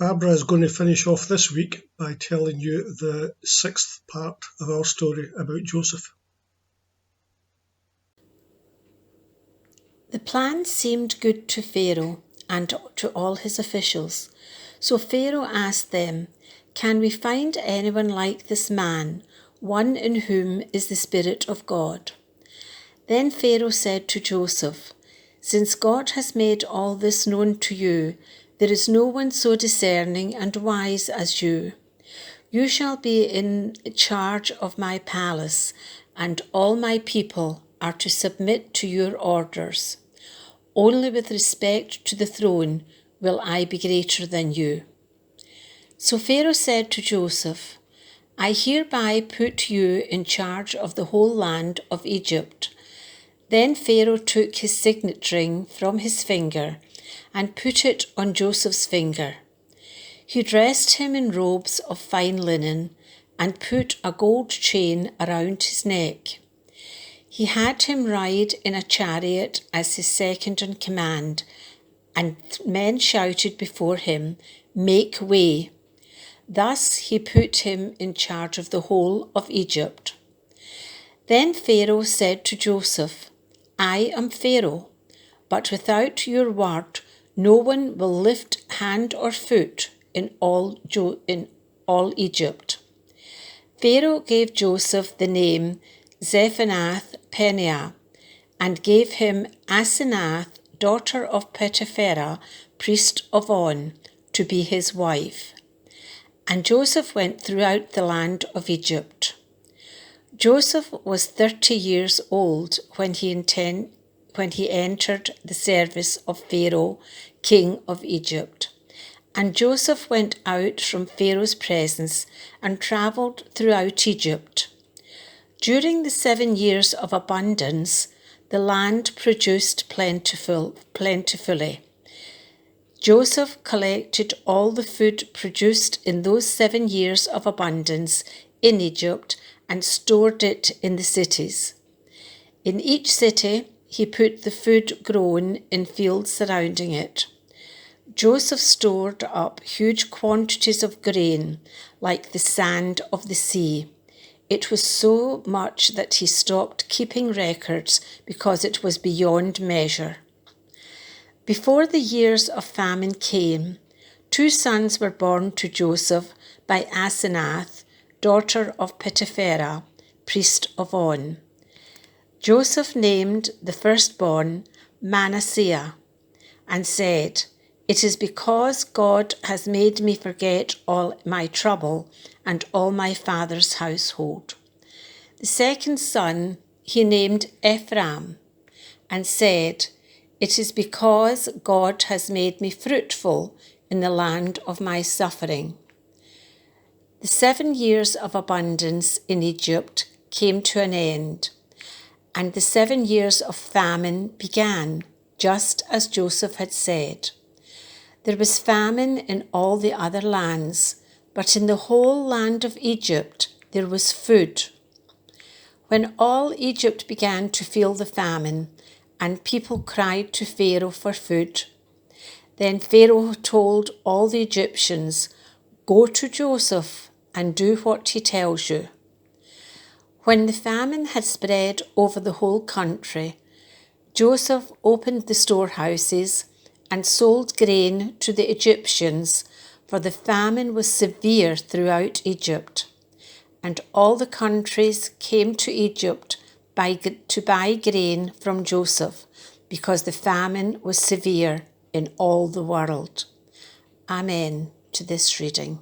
Barbara is going to finish off this week by telling you the sixth part of our story about Joseph. The plan seemed good to Pharaoh and to all his officials. So Pharaoh asked them, "Can we find anyone like this man, one in whom is the Spirit of God?" Then Pharaoh said to Joseph, "Since God has made all this known to you, there is no one so discerning and wise as you. You shall be in charge of my palace, and all my people are to submit to your orders. Only with respect to the throne will I be greater than you." So Pharaoh said to Joseph, "I hereby put you in charge of the whole land of Egypt." Then Pharaoh took his signet ring from his finger and put it on Joseph's finger. He dressed him in robes of fine linen and put a gold chain around his neck. He had him ride in a chariot as his second in command, and men shouted before him, "Make way." Thus he put him in charge of the whole of Egypt. Then Pharaoh said to Joseph, "I am Pharaoh, but without your word no one will lift hand or foot in all Egypt." Pharaoh gave Joseph the name Zaphenath-Paneah and gave him Asenath, daughter of Potipherah, priest of On, to be his wife. And Joseph went throughout the land of Egypt. Joseph was 30 years old when he entered the service of Pharaoh, king of Egypt. And Joseph went out from Pharaoh's presence and travelled throughout Egypt. During the 7 years of abundance, the land produced plentifully. Joseph collected all the food produced in those 7 years of abundance in Egypt and stored it in the cities. In each city, he put the food grown in fields surrounding it. Joseph stored up huge quantities of grain, like the sand of the sea. It was so much that he stopped keeping records because it was beyond measure. Before the years of famine came, 2 sons were born to Joseph by Asenath, daughter of Potipherah, priest of On. Joseph named the firstborn Manasseh and said, "It is because God has made me forget all my trouble and all my father's household." The second son he named Ephraim and said, "It is because God has made me fruitful in the land of my suffering." The 7 years of abundance in Egypt came to an end, and the 7 years of famine began, just as Joseph had said. There was famine in all the other lands, but in the whole land of Egypt there was food. When all Egypt began to feel the famine, and people cried to Pharaoh for food, then Pharaoh told all the Egyptians, "Go to Joseph and do what he tells you." When the famine had spread over the whole country, Joseph opened the storehouses and sold grain to the Egyptians, for the famine was severe throughout Egypt. And all the countries came to Egypt to buy grain from Joseph, because the famine was severe in all the world. Amen to this reading.